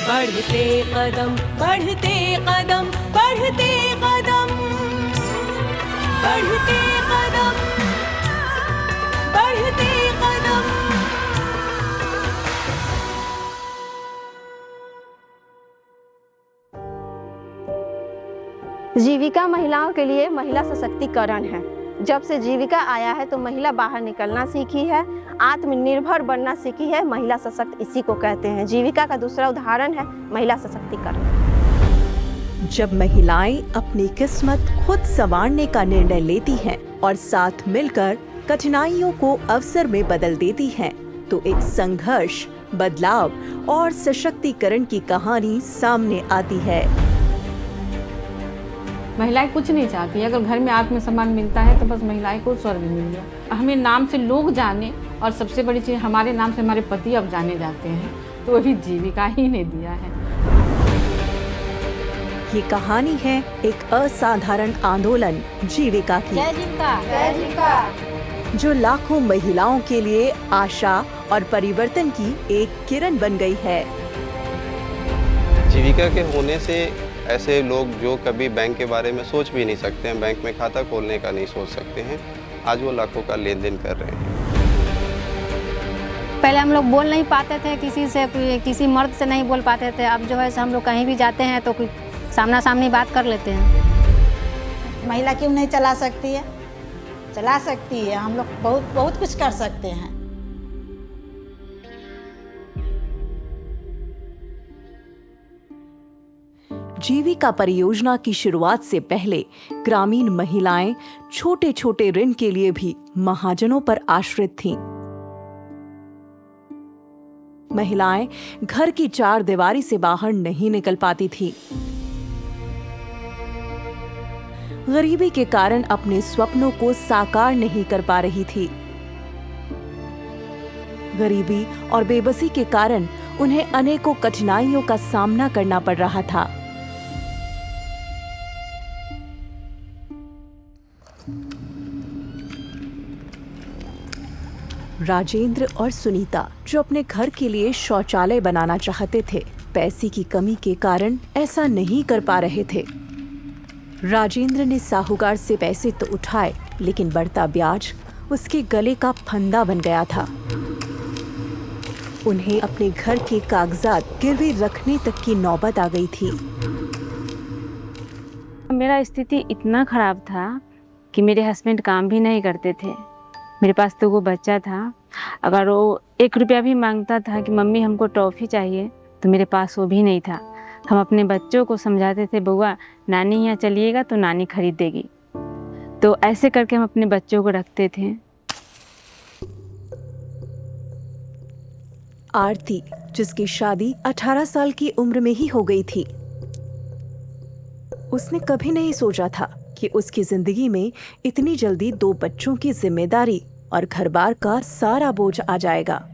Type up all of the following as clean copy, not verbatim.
बढ़ते कदम बढ़ते कदम बढ़ते कदम बढ़ते कदम बढ़ते कदम। जीविका महिलाओं के लिए महिला सशक्तिकरण है। जब से जीविका आया है तो महिला बाहर निकलना सीखी है, आत्मनिर्भर बनना सीखी है। महिला सशक्त इसी को कहते हैं। जीविका का दूसरा उदाहरण है महिला सशक्तिकरण। जब महिलाएं अपनी किस्मत खुद संवारने का निर्णय लेती हैं और साथ मिलकर कठिनाइयों को अवसर में बदल देती हैं, तो एक संघर्ष, बदलाव और सशक्तिकरण की कहानी सामने आती है। महिलाएं कुछ नहीं चाहती। अगर घर में आत्मसम्मान मिलता है तो बस महिलाएं को स्वर्ग मिल गया। हमें नाम से लोग जाने, और सबसे बड़ी चीज़ हमारे नाम से हमारे पति अब जाने जाते हैं, तो वही जीविका ही ने दिया है। ये कहानी है एक असाधारण आंदोलन जीविका की, जय जीविका, जय जीविका, जो लाखों महिलाओं के लिए आशा और परिवर्तन की एक किरण बन गई है। जीविका के होने से ऐसे लोग जो कभी बैंक के बारे में सोच भी नहीं सकते हैं, बैंक में खाता खोलने का नहीं सोच सकते हैं, आज वो लाखों का लेन देन कर रहे हैं। पहले हम लोग बोल नहीं पाते थे किसी से, किसी मर्द से नहीं बोल पाते थे। अब जो है हम लोग कहीं भी जाते हैं तो सामना सामनी बात कर लेते हैं। महिला क्यों नहीं चला सकती है? चला सकती है। हम लोग बहुत कुछ कर सकते हैं। जीविका परियोजना की शुरुआत से पहले ग्रामीण महिलाएं छोटे छोटे ऋण के लिए भी महाजनों पर आश्रित थीं। महिलाएं घर की चार दीवारी से बाहर नहीं निकल पाती थीं। गरीबी के कारण अपने स्वप्नों को साकार नहीं कर पा रही थी। गरीबी और बेबसी के कारण उन्हें अनेकों कठिनाइयों का सामना करना पड़ रहा था। राजेंद्र और सुनीता, जो अपने घर के लिए शौचालय बनाना चाहते थे, पैसे की कमी के कारण ऐसा नहीं कर पा रहे थे। राजेंद्र ने साहूकार से पैसे तो उठाए, लेकिन बढ़ता ब्याज उसके गले का फंदा बन गया था। उन्हें अपने घर के कागजात गिरवी रखने तक की नौबत आ गई थी। मेरा स्थिति इतना खराब था कि मेरे हस्बैंड काम भी नहीं करते थे। मेरे पास तो वो बच्चा था, अगर वो 1 रुपया भी मांगता था कि मम्मी हमको टॉफ़ी चाहिए, तो मेरे पास वो भी नहीं था। हम अपने बच्चों को समझाते थे, बउआ नानी यहाँ चलिएगा तो नानी खरीद देगी। तो ऐसे करके हम अपने बच्चों को रखते थे। आरती, जिसकी शादी 18 साल की उम्र में ही हो गई थी, उसने कभी नहीं सोचा था कि उसकी जिंदगी में इतनी जल्दी 2 बच्चों की जिम्मेदारी और घर-बार का सारा बोझ आ जाएगा।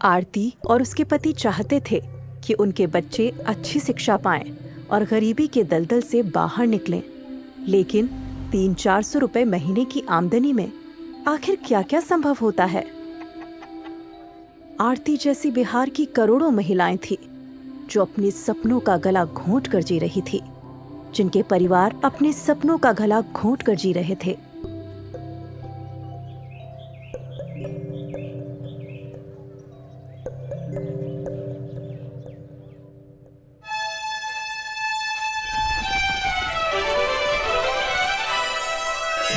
आरती और उसके पति चाहते थे कि उनके बच्चे अच्छी शिक्षा पाएं और गरीबी के दलदल से बाहर निकलें, लेकिन 300-400 रुपए महीने की आमदनी में आखिर क्या-क्या संभव होता है। आरती जैसी बिहार की करोड़ों महिलाएं थी जो अपने सपनों का गला घोंट कर जी रही थी, जिनके परिवार अपने सपनों का गला घोंट कर जी रहे थे।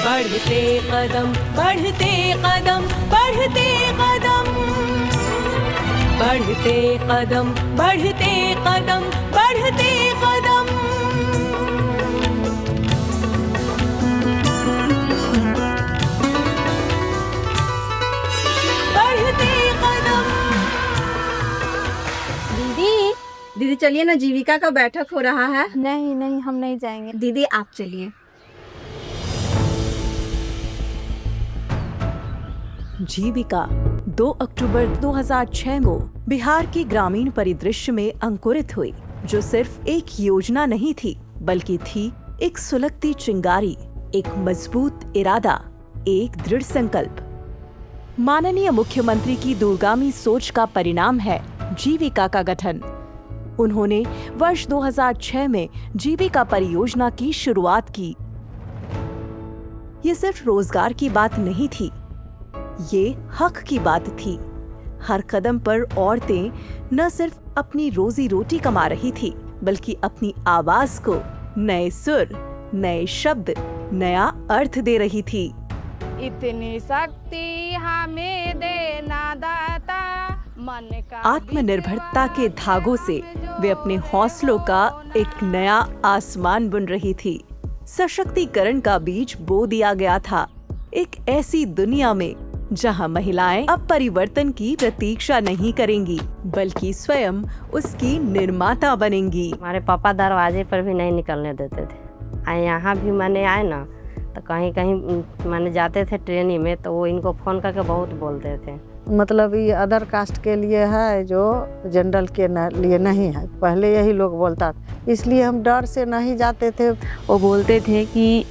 बढ़ते कदम बढ़ते कदम बढ़ते कदम बढ़ते कदम बढ़ते कदम बढ़ते कदम। दीदी चलिए ना, जीविका का बैठक हो रहा है। नहीं नहीं, हम नहीं जाएंगे। दीदी आप चलिए। जीविका 2 अक्टूबर 2006 को बिहार के ग्रामीण परिदृश्य में अंकुरित हुई, जो सिर्फ एक योजना नहीं थी, बल्कि थी एक सुलगती चिंगारी, एक मजबूत इरादा, एक दृढ़ संकल्प। माननीय मुख्यमंत्री की दूरगामी सोच का परिणाम है जीविका का गठन। उन्होंने वर्ष 2006 में जीविका परियोजना की शुरुआत की। ये सिर्फ रोजगार की बात नहीं थी, ये हक की बात थी। हर कदम पर औरतें न सिर्फ अपनी रोजी रोटी कमा रही थी, बल्कि अपनी आवाज को नए सुर, नए शब्द, नया अर्थ दे रही थी। इतनी शक्ति हमें देना दाता, मन का आत्मनिर्भरता के धागों से वे अपने हौसलों का एक नया आसमान बुन रही थी। सशक्तिकरण का बीज बो दिया गया था, एक ऐसी दुनिया में जहां महिलाएं अब परिवर्तन की प्रतीक्षा नहीं करेंगी, बल्कि स्वयं उसकी निर्माता बनेंगी। हमारे पापा दरवाजे पर भी नहीं निकलने देते थे। यहाँ भी मैंने आए ना तो कहीं कहीं मैंने जाते थे ट्रेनिंग में, तो वो इनको फ़ोन करके बहुत बोलते थे। मतलब ये अदर कास्ट के लिए है, जो जनरल के लिए नहीं है। पहले यही लोग बोलता था, इसलिए हम डर से नहीं जाते थे। वो बोलते थे कि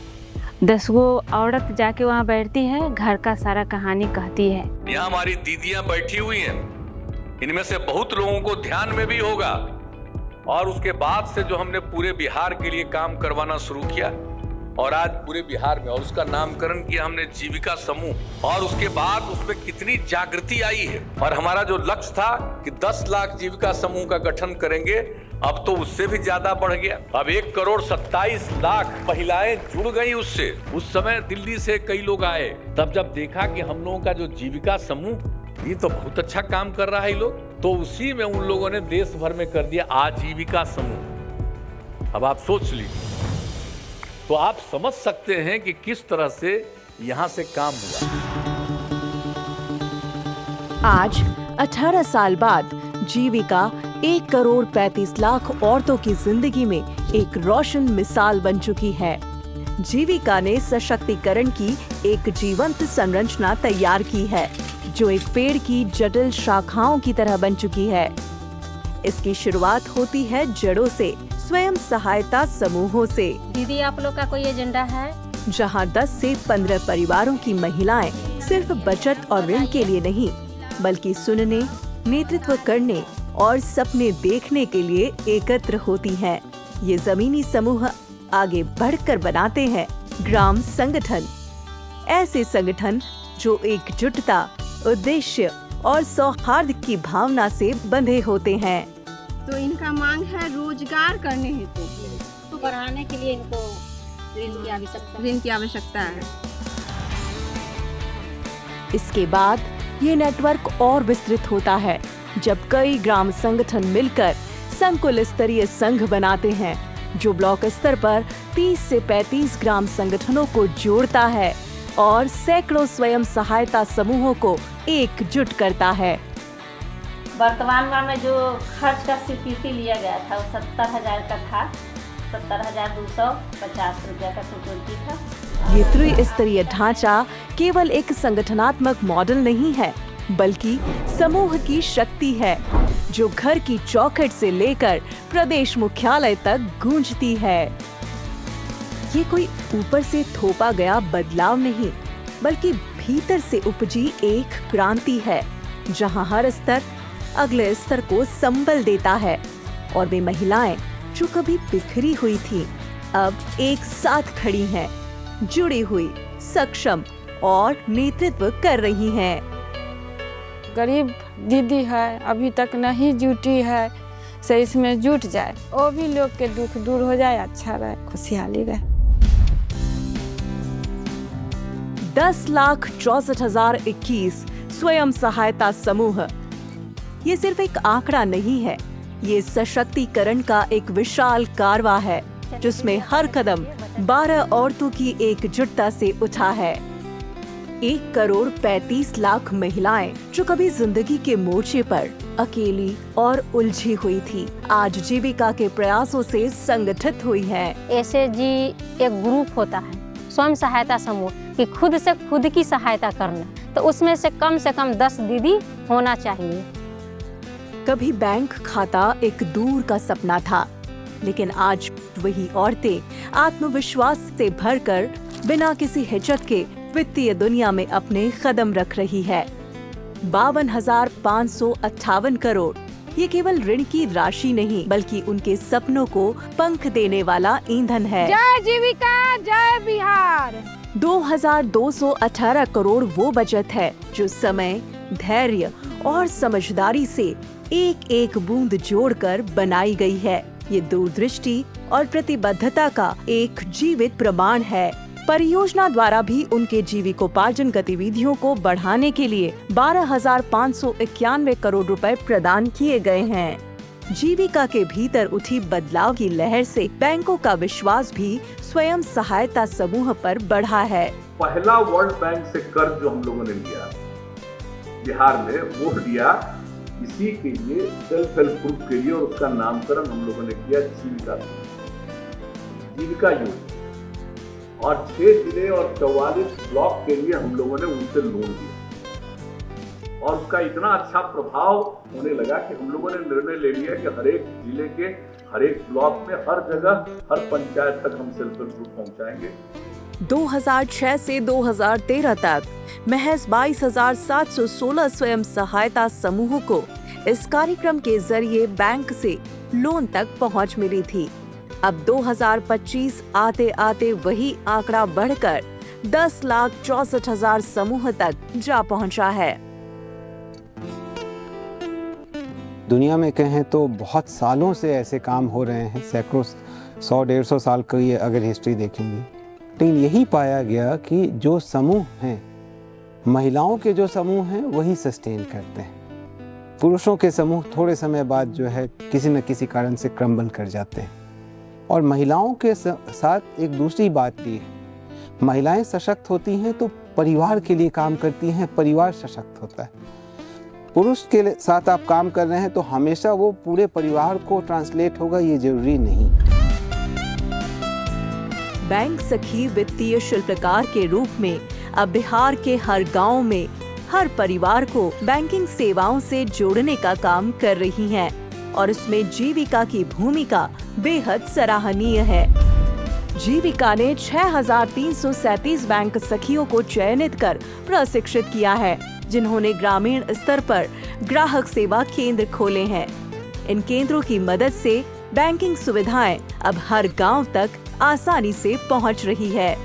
10 गो औरत जाके वहाँ बैठती है, घर का सारा कहानी कहती है। यहाँ हमारी दीदियाँ बैठी हुई हैं, इनमें से बहुत लोगों को ध्यान में भी होगा। और उसके बाद से जो हमने पूरे बिहार के लिए काम करवाना शुरू किया, और आज पूरे बिहार में, और उसका नामकरण किया हमने जीविका समूह, और उसके बाद उसमें कितनी जागृति आई है। और हमारा जो लक्ष्य था कि 10 लाख जीविका समूह का गठन करेंगे, अब तो उससे भी ज्यादा बढ़ गया। अब 1,27,00,000 महिलाएं जुड़ गई उससे। उस समय दिल्ली से कई लोग आए, तब जब देखा कि हम लोगों का जो जीविका समूह, ये तो बहुत अच्छा काम कर रहा है ये लोग, तो उसी में उन लोगों ने देश भर में कर दिया आजीविका समूह। अब आप सोच लीजिए, तो आप समझ सकते हैं कि किस तरह से यहाँ से काम हुआ। आज 18 साल बाद जीविका 1,35,00,000 औरतों की जिंदगी में एक रोशन मिसाल बन चुकी है। जीविका ने सशक्तिकरण की एक जीवंत संरचना तैयार की है, जो एक पेड़ की जटिल शाखाओं की तरह बन चुकी है। इसकी शुरुआत होती है जड़ों से, स्वयं सहायता समूहों से। दीदी, आप लोग का कोई एजेंडा है? जहां 10 से 15 परिवारों की महिलाएं सिर्फ बचत और ऋण के लिए नहीं, बल्कि सुनने, नेतृत्व करने और सपने देखने के लिए एकत्र होती हैं। ये जमीनी समूह आगे बढ़कर बनाते हैं ग्राम संगठन, ऐसे संगठन जो एकजुटता, उद्देश्य और सौहार्द की भावना से बंधे होते हैं। तो इनका मांग है रोजगार करने हेतु, तो बढ़ाने के लिए इनको ऋण की आवश्यकता है। इसके बाद ये नेटवर्क और विस्तृत होता है, जब कई ग्राम संगठन मिलकर संकुल स्तरीय संघ बनाते हैं, जो ब्लॉक स्तर पर 30 से 35 ग्राम संगठनों को जोड़ता है और सैकड़ों स्वयं सहायता समूहों को एकजुट करता है। वर्तमान में जो खर्च का स्वीकृति लिया गया था वो 70,000 का था। 70,250 रुपया का स्वीकृति था। ये त्रिस्तरीय ढांचा केवल एक संगठनात्मक मॉडल नहीं है, बल्कि समूह की शक्ति है, जो घर की चौखट से लेकर प्रदेश मुख्यालय तक गूंजती है। ये कोई ऊपर से थोपा गया बदलाव नहीं, बल्कि भीतर से उपजी एक क्रांति है, जहां हर स्तर अगले स्तर को संबल देता है। और वे महिलाएं जो कभी बिखरी हुई थी, अब एक साथ खड़ी हैं, जुड़ी हुई, सक्षम और नेतृत्व कर रही हैं। गरीब दीदी है, अभी तक नहीं जुटी है, से इसमें जुट जाए, वो भी लोग के दुख दूर हो जाए, अच्छा रहे, खुशहाली रहे। 10,64,021 स्वयं सहायता समूह ये सिर्फ एक आंकड़ा नहीं है, ये सशक्तिकरण का एक विशाल कारवा है, जिसमें हर कदम 12 औरतों की एकजुटता से उठा है। 1,35,00,000 महिलाएं जो कभी जिंदगी के मोर्चे पर अकेली और उलझी हुई थी, आज जीविका के प्रयासों से संगठित हुई हैं। ऐसे जी एक ग्रुप होता है स्वयं सहायता समूह कि खुद से खुद की सहायता करना, तो उसमें से कम 10 दीदी होना चाहिए। कभी बैंक खाता एक दूर का सपना था, लेकिन आज वही औरतें आत्मविश्वास से भरकर बिना किसी हिचक के वित्तीय दुनिया में अपने कदम रख रही है। 52,558 करोड़ ये केवल ऋण की राशि नहीं बल्कि उनके सपनों को पंख देने वाला ईंधन है। जय जीविका, जय बिहार। 2218 करोड़ वो बचत है जो समय, धैर्य और समझदारी से एक एक बूंद जोड़कर बनाई गई है। ये दूरदृष्टि और प्रतिबद्धता का एक जीवित प्रमाण है। परियोजना द्वारा भी उनके जीविकोपार्जन गतिविधियों को बढ़ाने के लिए 12,591 करोड़ रुपए प्रदान किए गए हैं। जीविका के भीतर उठी बदलाव की लहर से बैंकों का विश्वास भी स्वयं सहायता समूह पर बढ़ा है। पहला वर्ल्ड बैंक से कर्ज जो हम लोगों ने लिया बिहार में, वो लिया इसी के लिए, सेल्फ हेल्प ग्रुप के लिए, और उसका नामकरण हम लोगों ने किया जीविका योजना। और 6 जिले और 44 ब्लॉक के लिए हम लोगों ने उनसे लोन लिया और उसका इतना अच्छा प्रभाव होने लगा कि हम लोगों ने निर्णय ले लिया कि हर एक जिले के हर एक ब्लॉक में, हर जगह, हर पंचायत तक हम सेल्फ हेल्प ग्रुप पहुंचाएंगे। 2006 से 2013 तक महज 22,716 स्वयं सहायता समूह को इस कार्यक्रम के जरिए बैंक से लोन तक पहुंच मिली थी। अब 2025 आते आते वही आंकड़ा बढ़कर 10,64,000 समूह तक जा पहुंचा है। दुनिया में कहें तो बहुत सालों से ऐसे काम हो रहे हैं, सैकड़ों 100-150 साल की अगर हिस्ट्री देखेंगे, लेकिन यही पाया गया कि जो समूह हैं, महिलाओं के जो समूह हैं वही सस्टेन करते हैं। पुरुषों के समूह थोड़े समय बाद जो है किसी न किसी कारण से क्रम्बल कर जाते हैं। और महिलाओं के साथ एक दूसरी बात भी है, महिलाएं सशक्त होती हैं तो परिवार के लिए काम करती हैं, परिवार सशक्त होता है। पुरुष के साथ आप काम कर रहे हैं तो हमेशा वो पूरे परिवार को ट्रांसलेट होगा, ये जरूरी नहीं। बैंक सखी वित्तीय शिल्पकार के रूप में अब बिहार के हर गांव में हर परिवार को बैंकिंग सेवाओं से जोड़ने का काम कर रही हैं और इसमें जीविका की भूमिका बेहद सराहनीय है। जीविका ने 6,337 बैंक सखियों को चयनित कर प्रशिक्षित किया है, जिन्होंने ग्रामीण स्तर पर ग्राहक सेवा केंद्र खोले हैं। इन केंद्रों की मदद से बैंकिंग सुविधाएं अब हर गांव तक आसानी से पहुंच रही है।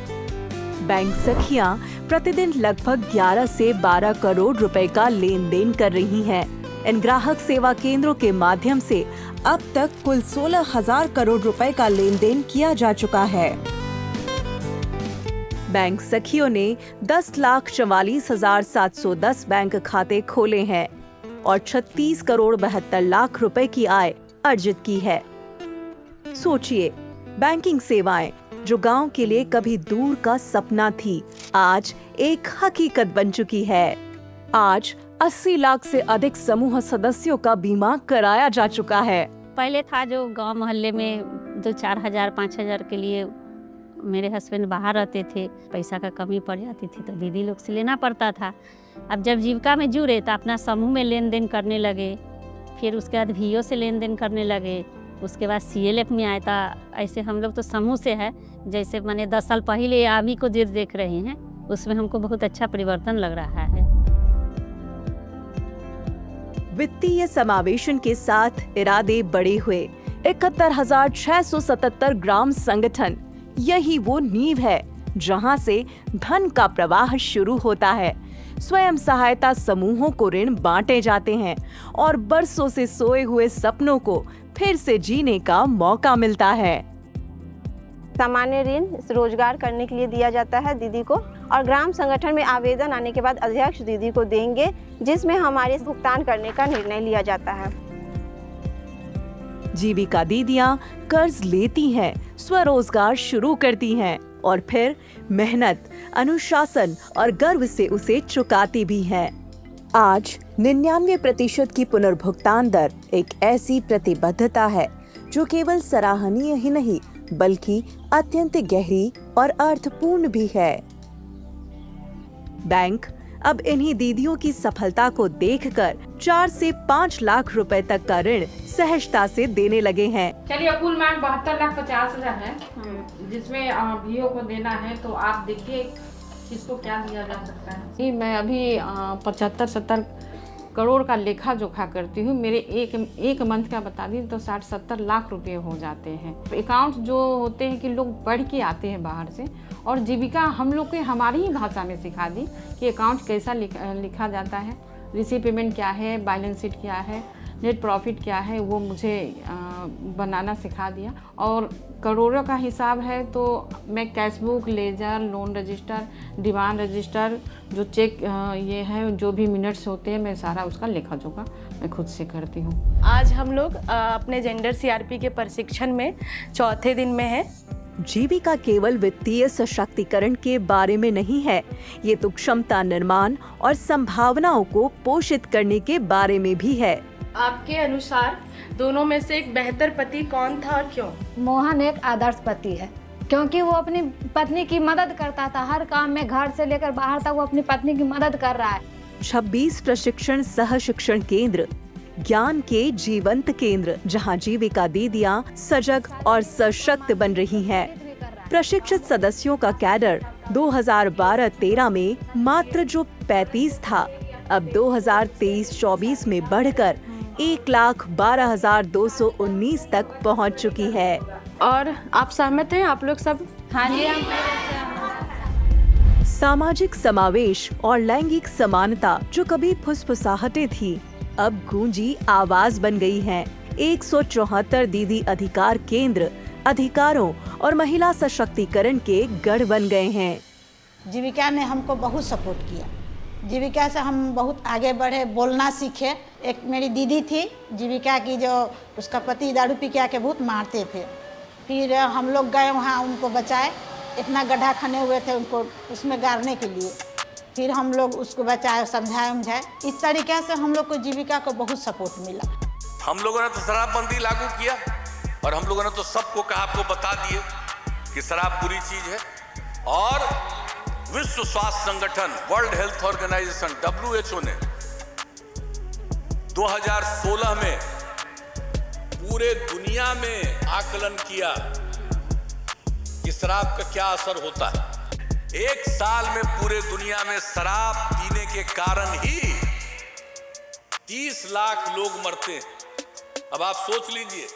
बैंक सखियां प्रतिदिन लगभग 11 से 12 करोड़ रुपए का लेन देन कर रही हैं। इन ग्राहक सेवा केंद्रों के माध्यम से अब तक कुल 16,000 करोड़ रुपए का लेन देन किया जा चुका है। बैंक सखियों ने 10,44,710 बैंक खाते खोले हैं और 36 करोड़ 72 लाख रुपए की आय अर्जित की है। सोचिए, बैंकिंग सेवाएं जो गांव के लिए कभी दूर का सपना थी, आज एक हकीकत बन चुकी है। आज 80 लाख से अधिक समूह सदस्यों का बीमा कराया जा चुका है। पहले था जो गांव मोहल्ले में 2-4 हज़ार 5 हज़ार के लिए मेरे हस्बैंड बाहर रहते थे, पैसा का कमी पड़ जाती थी तो दीदी लोग से लेना पड़ता था। अब जब जीविका में जुड़े तो अपना समूह में लेन देन करने लगे, फिर उसके बाद VO से लेन देन करने लगे, उसके बाद CLF में आया था। ऐसे हम लोग तो समूह से है, जैसे मैंने 10 साल पहले आमी को देख रहे हैं, उसमें हमको बहुत अच्छा परिवर्तन लग रहा है। वित्तीय समावेशन के साथ इरादे बड़े हुए। 71,677 ग्राम संगठन, यही वो नींव है जहां से धन का प्रवाह शुरू होता है। स्वयं सहायता समूहों को ऋण बांटे जाते हैं और बरसों से सोए हुए सपनों को फिर से जीने का मौका मिलता है। सामान्य ऋण रोजगार करने के लिए दिया जाता है दीदी को, और ग्राम संगठन में आवेदन आने के बाद अध्यक्ष दीदी को देंगे, जिसमें हमारे भुगतान करने का निर्णय लिया जाता है। जीविका दीदियां कर्ज लेती हैं, स्वरोजगार शुरू करती हैं और फिर मेहनत, अनुशासन और गर्व से उसे चुकाती भी हैं। आज 99% की पुनर्भुगतान दर एक ऐसी प्रतिबद्धता है जो केवल सराहनीय ही नहीं बल्कि अत्यंत गहरी और अर्थपूर्ण भी है। बैंक अब इन्हीं दीदियों की सफलता को देखकर 4 से 5 लाख रुपए तक का ऋण सहजता से देने लगे हैं। चलिए, कुल मांग 72,50,000 है, जिसमें VO को देना है, तो आप देखिए किसको क्या दिया जा सकता है। मैं अभी 75-70 करोड़ का लेखा जोखा करती हूँ। मेरे एक मंथ का बता दी तो 60-70 लाख रुपए हो जाते हैं। अकाउंट जो होते हैं कि लोग पढ़ के आते हैं बाहर से, और जीविका हम लोग के हमारी ही भाषा में सिखा दी कि अकाउंट कैसा लिखा जाता है, रिसीव पेमेंट क्या है, बैलेंस शीट क्या है, नेट प्रॉफिट क्या है, वो मुझे बनाना सिखा दिया। और करोड़ों का हिसाब है तो मैं cash book, ledger, loan register, demand register, जो चेक ये है, जो भी मिनट्स होते हैं, मैं सारा उसका लेखा जोखा मैं खुद से करती हूँ। आज हम लोग अपने जेंडर सीआरपी के प्रशिक्षण में चौथे दिन में है। जीविका केवल वित्तीय सशक्तिकरण के बारे में नहीं है, ये तो क्षमता निर्माण और संभावनाओं को पोषित करने के बारे में भी है। आपके अनुसार दोनों में से एक बेहतर पति कौन था और क्यों? मोहन एक आदर्श पति है, क्योंकि वो अपनी पत्नी की मदद करता था। हर काम में, घर से लेकर बाहर तक वो अपनी पत्नी की मदद कर रहा है। 26 प्रशिक्षण सह शिक्षण केंद्र, ज्ञान के जीवंत केंद्र, जहां जीविका दीदियां सजग और सशक्त बन रही हैं। प्रशिक्षित सदस्यों का कैडर 2012-13 में मात्र जो 35 था, अब 2023-24 में बढ़कर 1,12,219 तक पहुंच चुकी है। और आप सहमत हैं आप लोग सब? हाँ जी। सामाजिक समावेश और लैंगिक समानता जो कभी फुसफुसाहटें थी, अब गूंजी आवाज बन गई हैं। 174 दीदी अधिकार केंद्र अधिकारों और महिला सशक्तिकरण के गढ़ बन गए हैं। जीविका ने हमको बहुत सपोर्ट किया। जीविका से हम बहुत आगे बढ़े, बोलना सीखे। एक मेरी दीदी थी जीविका की, जो उसका पति दारू पी के आके बहुत मारते थे। फिर हम लोग गए वहाँ, उनको बचाए। इतना गड्ढा खने हुए थे उनको उसमें गाड़ने के लिए, फिर हम लोग उसको बचाए, समझाए उमझाए। इस तरीके से हम लोग को जीविका को बहुत सपोर्ट मिला। हम लोगों ने तो शराबबंदी लागू किया, और हम लोगों ने तो सबको कहा, आपको बता दिए कि शराब बुरी चीज है। और विश्व स्वास्थ्य संगठन, वर्ल्ड हेल्थ ऑर्गेनाइजेशन WHO ने 2016 में पूरे दुनिया में आकलन किया कि शराब का क्या असर होता है। एक साल में पूरे दुनिया में शराब पीने के कारण ही 30 लाख लोग मरते हैं। अब आप सोच लीजिए।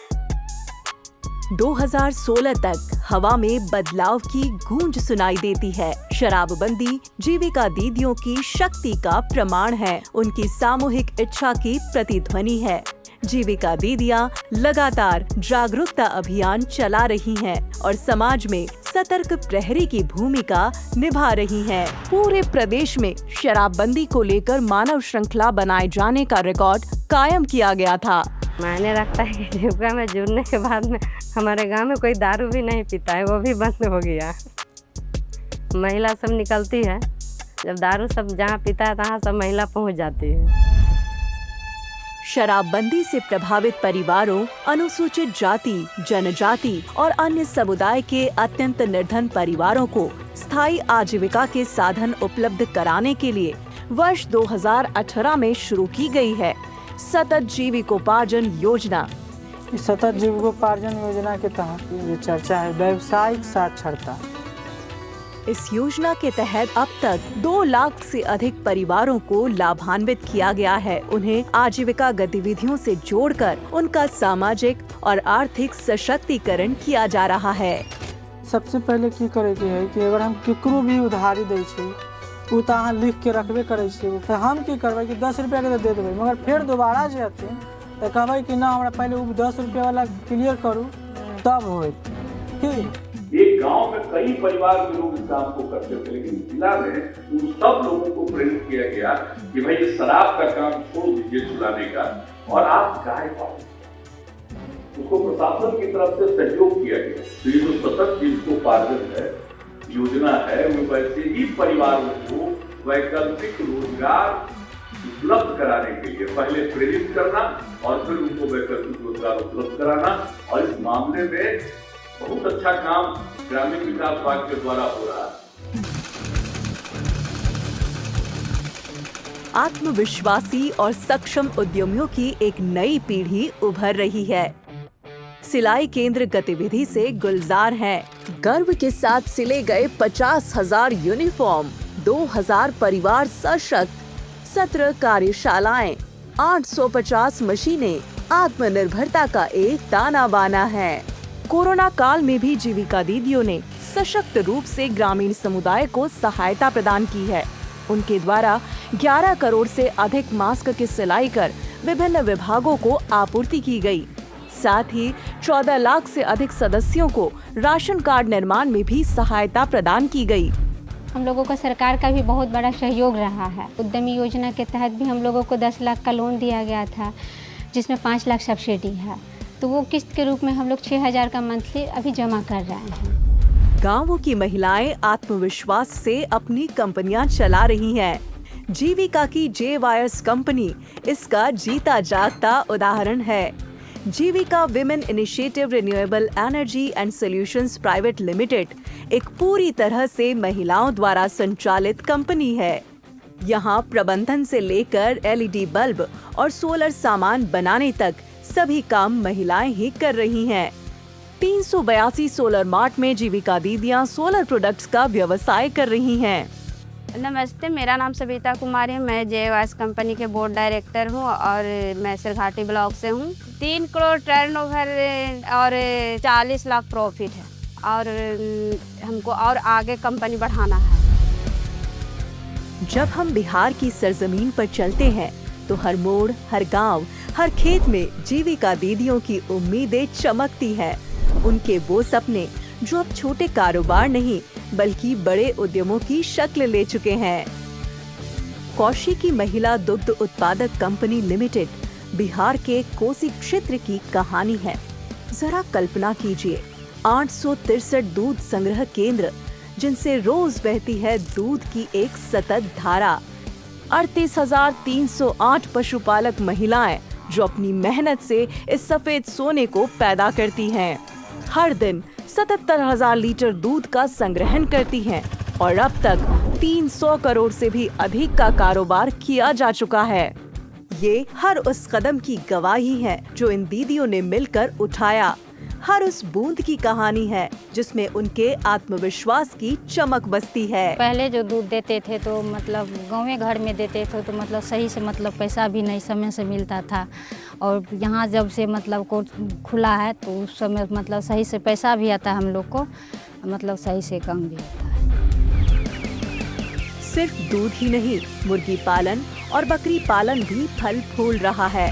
2016 तक हवा में बदलाव की गूंज सुनाई देती है। शराबबंदी जीविका दीदियों की शक्ति का प्रमाण है, उनकी सामूहिक इच्छा की प्रतिध्वनि है। जीविका दीदियां लगातार जागरूकता अभियान चला रही हैं और समाज में सतर्क प्रहरी की भूमिका निभा रही हैं। पूरे प्रदेश में शराबबंदी को लेकर मानव श्रृंखला बनाए जाने का रिकॉर्ड कायम किया गया था। मायने रखता है कि जीविका में जुड़ने के बाद में हमारे गांव में कोई दारू भी नहीं पीता है, वो भी बंद हो गया। महिला सब निकलती है, जब दारू सब जहाँ पीता है तहाँ सब महिला पहुँच जाती है। शराबबंदी से प्रभावित परिवारों, अनुसूचित जाति, जनजाति और अन्य समुदाय के अत्यंत निर्धन परिवारों को स्थायी आजीविका के साधन उपलब्ध कराने के लिए वर्ष 2018 में शुरू की गई है सतत जीविकोपार्जन योजना। इस सतत जीविकोपार्जन योजना के तहत जो चर्चा है व्यावसायिक साक्षरता। इस योजना के तहत अब तक 2 लाख से अधिक परिवारों को लाभान्वित किया गया है। उन्हें आजीविका गतिविधियों से जोड़कर उनका सामाजिक और आर्थिक सशक्तिकरण किया जा रहा है। सबसे पहले की करे के है कि अगर हम केकरो भी उधारी दै छी, उ त अहाँ लिख के रखबे करे छी, तो हम की करबै कि 10 रुपया के दे देबै, मगर फिर दोबारा जे हथिन तो कहबै कि ना हमरा पहले 10 रुपया वाला क्लियर करू तब होइत। ठीक, एक गांव में कई परिवार के लोग इस काम को करते थे, लेकिन जिला में उन सब लोगों को प्रेरित किया गया कि भाई ये शराब का काम छोड़ दीजिए चुलाने का, और आप गाय पालिए। उसको प्रशासन की तरफ से सहयोग किया गया। तो ये जो सतत जीविकोपार्जन है योजना है, वो वैसे ही परिवारों को वैकल्पिक रोजगार उपलब्ध कराने के लिए पहले प्रेरित करना और फिर उनको वैकल्पिक रोजगार उपलब्ध कराना। और इस मामले में बहुत अच्छा काम ग्रामीण विकास विभाग के द्वारा हो रहा है। आत्मविश्वासी और सक्षम उद्यमियों की एक नई पीढ़ी उभर रही है। सिलाई केंद्र गतिविधि से गुलजार हैं। गर्व के साथ सिले गए 50,000 यूनिफॉर्म, 2,000 परिवार सशक्त, 17 कार्यशालाएं, 850 मशीनें आत्मनिर्भरता का एक ताना बाना है। कोरोना काल में भी जीविका दीदियों ने सशक्त रूप से ग्रामीण समुदाय को सहायता प्रदान की है। उनके द्वारा 11 करोड़ से अधिक मास्क की सिलाई कर विभिन्न विभागों को आपूर्ति की गई। साथ ही 14 लाख से अधिक सदस्यों को राशन कार्ड निर्माण में भी सहायता प्रदान की गई। हम लोगों को सरकार का भी बहुत बड़ा सहयोग रहा है। उद्यमी योजना के तहत भी हम लोगों को 10 लाख का लोन दिया गया था, जिसमें 5 लाख सब्सिडी है। तो वो किस्त के रूप में हम लोग 6,000 का मंथली अभी जमा कर रहे हैं। गांवों की महिलाएं आत्मविश्वास से अपनी कंपनियां चला रही हैं। जीविका की जे वायर्स कंपनी इसका जीता जागता उदाहरण है। Jeevika women initiative renewable energy and solutions private limited एक पूरी तरह से महिलाओं द्वारा संचालित कंपनी है। यहाँ प्रबंधन से लेकर LED बल्ब और सोलर सामान बनाने तक सभी काम महिलाएं ही कर रही हैं। 382 सोलर मार्ट में जीविका दीदियां सोलर प्रोडक्ट्स का व्यवसाय कर रही हैं। नमस्ते, मेरा नाम सविता कुमारी है। मैं JYS कंपनी के बोर्ड डायरेक्टर हूं और मैं सिरघाटी ब्लॉक से हूं। 3 करोड़ टर्नओवर और 40 लाख प्रॉफिट है और हमको और आगे कंपनी बढ़ाना है। जब हम बिहार की सरजमीन पर चलते हैं तो हर मोड़, हर गांव, हर खेत में जीविका दीदियों की उम्मीदें चमकती हैं। उनके वो सपने जो अब छोटे कारोबार नहीं बल्कि बड़े उद्यमों की शक्ल ले चुके हैं। कौशिकी महिला दुग्ध उत्पादक कंपनी लिमिटेड बिहार के कोसी क्षेत्र की कहानी है। जरा कल्पना कीजिए, 863 दूध संग्रह केंद्र जिनसे रोज बहती है दूध की एक सतत धारा। 38,308 पशुपालक महिलाएं जो अपनी मेहनत से इस सफेद सोने को पैदा करती हैं। हर दिन 77,000 लीटर दूध का संग्रहण करती हैं और अब तक 300 करोड़ से भी अधिक का कारोबार किया जा चुका है। ये हर उस कदम की गवाही है जो इन दीदियों ने मिलकर उठाया। हर उस बूंद की कहानी है जिसमें उनके आत्मविश्वास की चमक बसती है। पहले जो दूध देते थे तो मतलब गाँव घर में देते थे तो मतलब सही से मतलब पैसा भी नहीं समय से मिलता था, और यहाँ जब से मतलब कोर्ट खुला है तो उस समय मतलब सही से पैसा भी आता है हम लोग को, मतलब सही से काम भी होता है। सिर्फ दूध ही नहीं, मुर्गी पालन और बकरी पालन भी फल फूल रहा है।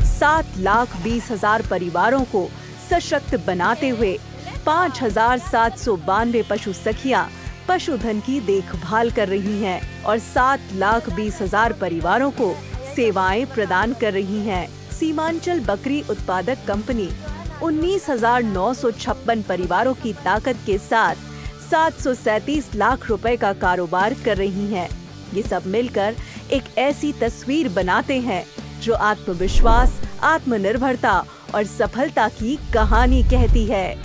7,20,000 परिवारों को सशक्त बनाते हुए 5,792 पशु सखियां पशुधन की देखभाल कर रही हैं और 7,20,000 परिवारों को सेवाएं प्रदान कर रही हैं। सीमांचल बकरी उत्पादक कंपनी 19,956 परिवारों की ताकत के साथ 737 लाख रुपए का कारोबार कर रही हैं। ये सब मिलकर एक ऐसी तस्वीर बनाते हैं जो आत्मविश्वास, आत्मनिर्भरता और सफलता की कहानी कहती है।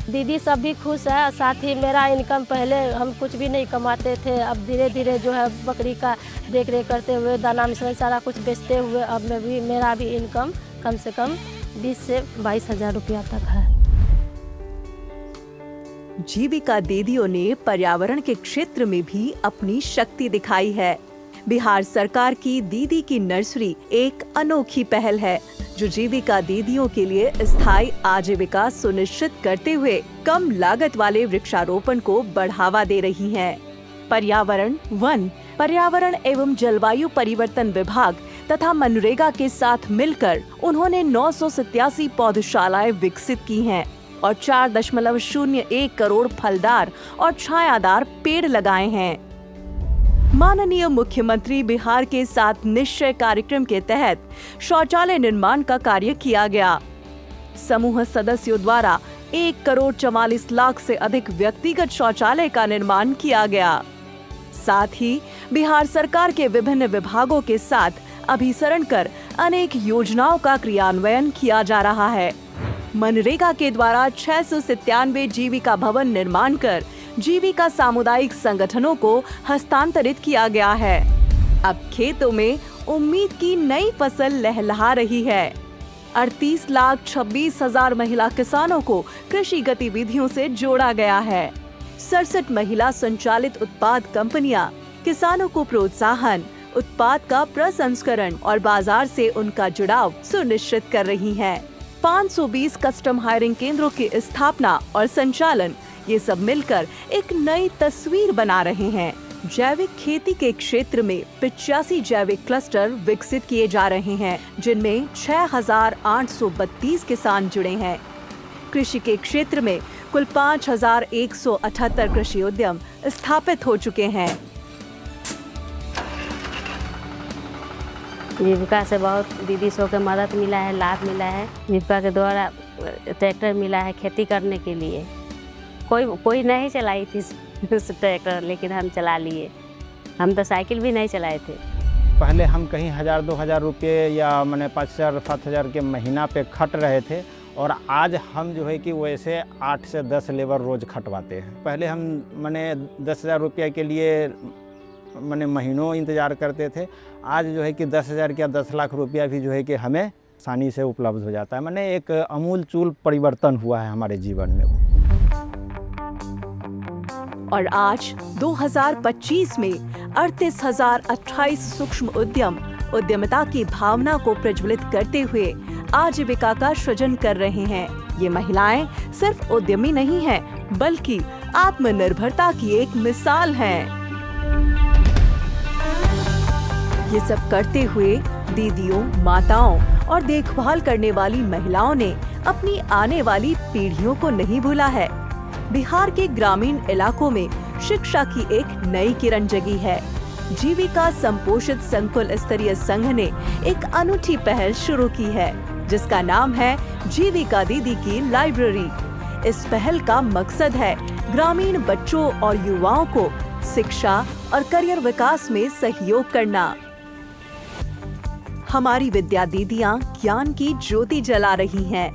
दीदी सब भी खुश है, साथ ही मेरा इनकम, पहले हम कुछ भी नहीं कमाते थे, अब धीरे धीरे जो है बकरी का देख रेख करते हुए, दाना मिश्रण सारा कुछ बेचते हुए अब मेरा भी इनकम कम से कम 20 से 22,000 रुपया तक है। जीविका दीदियों ने पर्यावरण के क्षेत्र में भी अपनी शक्ति दिखाई है। बिहार सरकार की दीदी की नर्सरी एक अनोखी पहल है जो जीविका दीदियों के लिए स्थायी आजीविका सुनिश्चित करते हुए कम लागत वाले वृक्षारोपण को बढ़ावा दे रही है। पर्यावरण, वन, पर्यावरण एवं जलवायु परिवर्तन विभाग तथा मनरेगा के साथ मिलकर उन्होंने 987 पौधशालाएं विकसित की हैं और 4.01 करोड़ फलदार और छायादार पेड़ लगाए हैं। माननीय मुख्यमंत्री बिहार के साथ निश्चय कार्यक्रम के तहत शौचालय निर्माण का कार्य किया गया। समूह सदस्यों द्वारा 1,44,00,000 से अधिक व्यक्तिगत शौचालय का निर्माण किया गया। साथ ही बिहार सरकार के विभिन्न विभागों के साथ अभिसरण कर अनेक योजनाओं का क्रियान्वयन किया जा रहा है। मनरेगा के द्वारा 697 जीविका भवन निर्माण कर जीविका सामुदायिक संगठनों को हस्तांतरित किया गया है। अब खेतों में उम्मीद की नई फसल लहलहा रही है। 38,26,000 महिला किसानों को कृषि गतिविधियों से जोड़ा गया है। 67 महिला संचालित उत्पाद कंपनियां किसानों को प्रोत्साहन, उत्पाद का प्रसंस्करण और बाजार से उनका जुड़ाव सुनिश्चित कर रही हैं। 520 कस्टम हायरिंग केंद्रों की स्थापना और संचालन, ये सब मिलकर एक नई तस्वीर बना रहे हैं। जैविक खेती के क्षेत्र में 85 जैविक क्लस्टर विकसित किए जा रहे हैं, जिनमें 6,832 किसान जुड़े हैं। कृषि के क्षेत्र में कुल 5,178 कृषि उद्यम स्थापित हो चुके हैं। जीविका से बहुत दीदी सो के मदद मिला है, लाभ मिला है। जीविका के द्वारा ट्रैक्टर मिला है खेती करने के लिए। कोई नहीं चलाई थी ट्रैक्टर, लेकिन हम चला लिए। हम तो साइकिल भी नहीं चलाए थे। पहले हम कहीं 1,000-2,000 रुपये या मैंने 5,000-7,000 के महीना पे खट रहे थे, और आज हम जो है कि वैसे 8 से 10 लेबर रोज़ खटवाते हैं। पहले हम मैंने 10,000 रुपये के लिए मैंने महीनों इंतज़ार करते थे। आज जो है कि 10,000 या 10 लाख रुपया भी जो है कि हमें आसानी से उपलब्ध हो जाता है। मैंने एक अमूलचूल परिवर्तन हुआ है हमारे जीवन में। और आज 2025 में 38,028 सूक्ष्म उद्यम उद्यमिता की भावना को प्रज्वलित करते हुए आजीविका का सृजन कर रहे हैं। ये महिलाएं सिर्फ उद्यमी नहीं हैं, बल्कि आत्मनिर्भरता की एक मिसाल हैं। ये सब करते हुए दीदियों, माताओं और देखभाल करने वाली महिलाओं ने अपनी आने वाली पीढ़ियों को नहीं भूला है। बिहार के ग्रामीण इलाकों में शिक्षा की एक नई किरण जगी है। जीविका संपोषित संकुल स्तरीय संघ ने एक अनूठी पहल शुरू की है, जिसका नाम है जीविका दीदी की लाइब्रेरी। इस पहल का मकसद है ग्रामीण बच्चों और युवाओं को शिक्षा और करियर विकास में सहयोग करना। हमारी विद्या दीदियां ज्ञान की ज्योति जला रही हैं।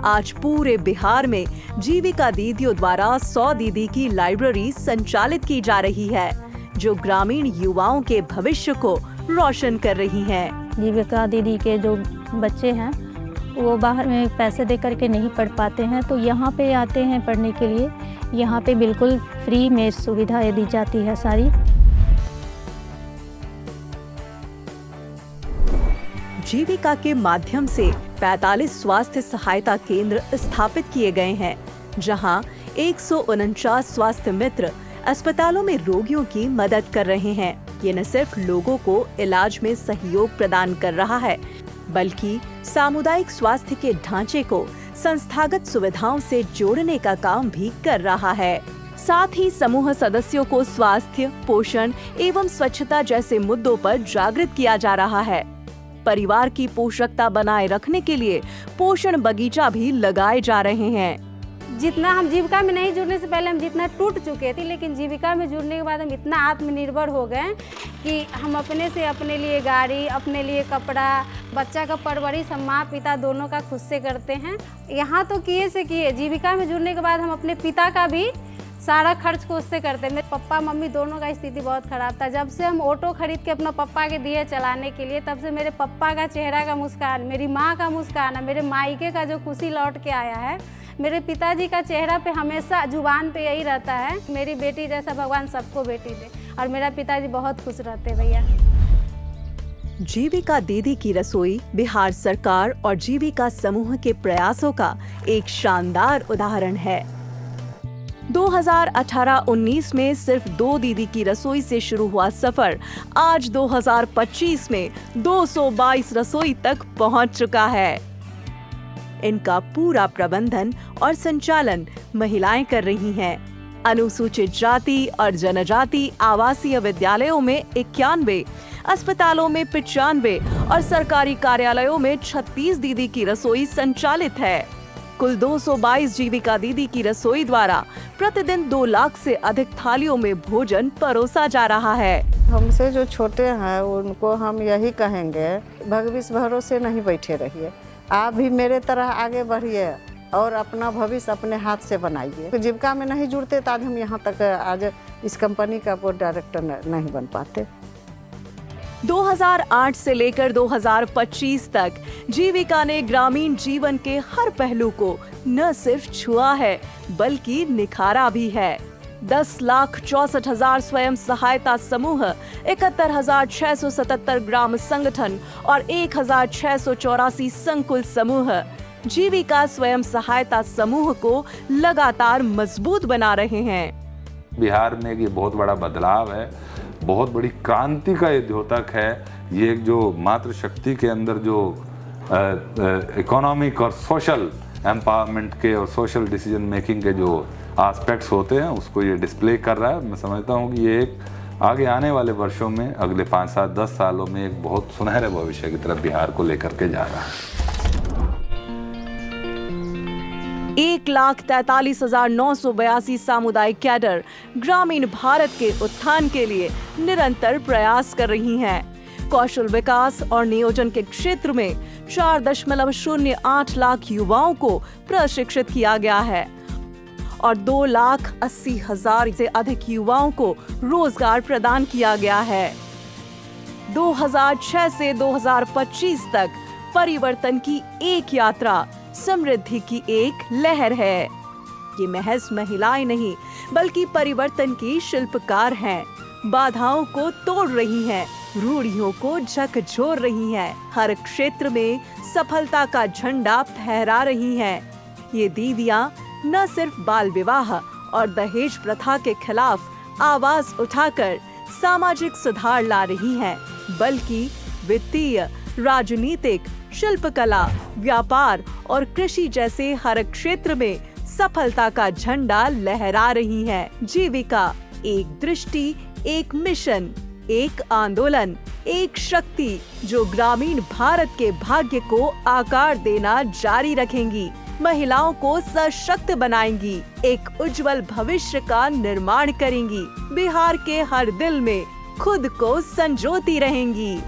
आज पूरे बिहार में जीविका दीदियों द्वारा 100 दीदी की लाइब्रेरी संचालित की जा रही है, जो ग्रामीण युवाओं के भविष्य को रोशन कर रही हैं। जीविका दीदी के जो बच्चे हैं वो बाहर में पैसे दे करके नहीं पढ़ पाते हैं, तो यहाँ पे आते हैं पढ़ने के लिए। यहाँ पे बिल्कुल फ्री में सुविधाएं दी जाती है सारी। जीविका के माध्यम से 45 स्वास्थ्य सहायता केंद्र स्थापित किए गए हैं, जहां 149 स्वास्थ्य मित्र अस्पतालों में रोगियों की मदद कर रहे हैं। ये न सिर्फ लोगों को इलाज में सहयोग प्रदान कर रहा है, बल्कि सामुदायिक स्वास्थ्य के ढांचे को संस्थागत सुविधाओं से जोड़ने का काम भी कर रहा है। साथ ही समूह सदस्यों को स्वास्थ्य, पोषण एवं स्वच्छता जैसे मुद्दों पर जागृत किया जा रहा है। परिवार की पोषकता बनाए रखने के लिए पोषण बगीचा भी लगाए जा रहे हैं। जितना हम जीविका में नहीं जुड़ने से पहले हम जितना टूट चुके थे, लेकिन जीविका में जुड़ने के बाद हम इतना आत्मनिर्भर हो गए कि हम अपने से अपने लिए गाड़ी, अपने लिए कपड़ा, बच्चा का परवरिश हम माँ पिता दोनों का खुद से करते हैं। यहाँ तो किए से किए, जीविका में जुड़ने के बाद हम अपने पिता का भी सारा खर्च खुद से करते हैं। मेरे पापा मम्मी दोनों का स्थिति बहुत ख़राब था। जब से हम ऑटो खरीद के अपना पापा के दिए चलाने के लिए, तब से मेरे पापा का चेहरा का मुस्कान, मेरी माँ का मुस्कान, मेरे मायके का जो खुशी लौट के आया है, मेरे पिताजी का चेहरा पे हमेशा जुबान पे यही रहता है, मेरी बेटी जैसा भगवान सबको बेटी दे। और मेरा पिताजी बहुत खुश रहते भैया। जीविका दीदी की रसोई बिहार सरकार और जीविका समूह के प्रयासों का एक शानदार उदाहरण है। 2018-19 में सिर्फ 2 दीदी की रसोई से शुरू हुआ सफर आज 2025 में 222 रसोई तक पहुंच चुका है। इनका पूरा प्रबंधन और संचालन महिलाएं कर रही हैं। अनुसूचित जाति और जनजाति आवासीय विद्यालयों में 91, अस्पतालों में 95 और सरकारी कार्यालयों में 36 दीदी की रसोई संचालित है। कुल 222 जीविका दीदी की रसोई द्वारा प्रतिदिन 2 लाख से अधिक थालियों में भोजन परोसा जा रहा है। हमसे जो छोटे हैं उनको हम यही कहेंगे, भविष्य भरोसे नहीं बैठे रहिए, आप भी मेरे तरह आगे बढ़िए और अपना भविष्य अपने हाथ से बनाइए। जीविका में नहीं जुड़ते तो आज हम यहाँ तक आज इस कंपनी का बोर्ड डायरेक्टर नहीं बन पाते। 2008 से लेकर 2025 तक जीविका ने ग्रामीण जीवन के हर पहलू को न सिर्फ छुआ है, बल्कि निखारा भी है। 10,64,000 स्वयं सहायता समूह, 71,677 ग्राम संगठन और 1,684 संकुल समूह जीविका स्वयं सहायता समूह को लगातार मजबूत बना रहे हैं। बिहार में ये बहुत बड़ा बदलाव है, बहुत बड़ी क्रांति का ये द्योतक है। ये एक जो मातृशक्ति के अंदर जो इकोनॉमिक और सोशल एम्पावरमेंट के और सोशल डिसीजन मेकिंग के जो एस्पेक्ट्स होते हैं उसको ये डिस्प्ले कर रहा है। मैं समझता हूँ कि ये एक आगे आने वाले वर्षों में, अगले 5, 7, 10 सालों में एक बहुत सुनहरे भविष्य की तरफ बिहार को लेकर के जा रहा है। 1,43,982 सामुदायिक कैडर ग्रामीण भारत के उत्थान के लिए निरंतर प्रयास कर रही हैं। कौशल विकास और नियोजन के क्षेत्र में 4.08 लाख युवाओं को प्रशिक्षित किया गया है और 2,80,000 से अधिक युवाओं को रोजगार प्रदान किया गया है। 2006 से 2025 तक परिवर्तन की एक यात्रा, समृद्धि की एक लहर है। ये महज महिलाएं नहीं बल्कि परिवर्तन की शिल्पकार हैं। बाधाओं को तोड़ रही हैं, रूढ़ियों को झकझोर रही हैं, हर क्षेत्र में सफलता का झंडा फहरा रही हैं। ये दीदियां न सिर्फ बाल विवाह और दहेज प्रथा के खिलाफ आवाज उठाकर सामाजिक सुधार ला रही हैं, बल्कि वित्तीय, राजनीतिक, शिल्पकला, व्यापार और कृषि जैसे हर क्षेत्र में सफलता का झंडा लहरा रही हैं। जीविका एक दृष्टि, एक मिशन, एक आंदोलन, एक शक्ति जो ग्रामीण भारत के भाग्य को आकार देना जारी रखेंगी, महिलाओं को सशक्त बनाएंगी, एक उज्जवल भविष्य का निर्माण करेंगी, बिहार के हर दिल में खुद को संजोती रहेंगी।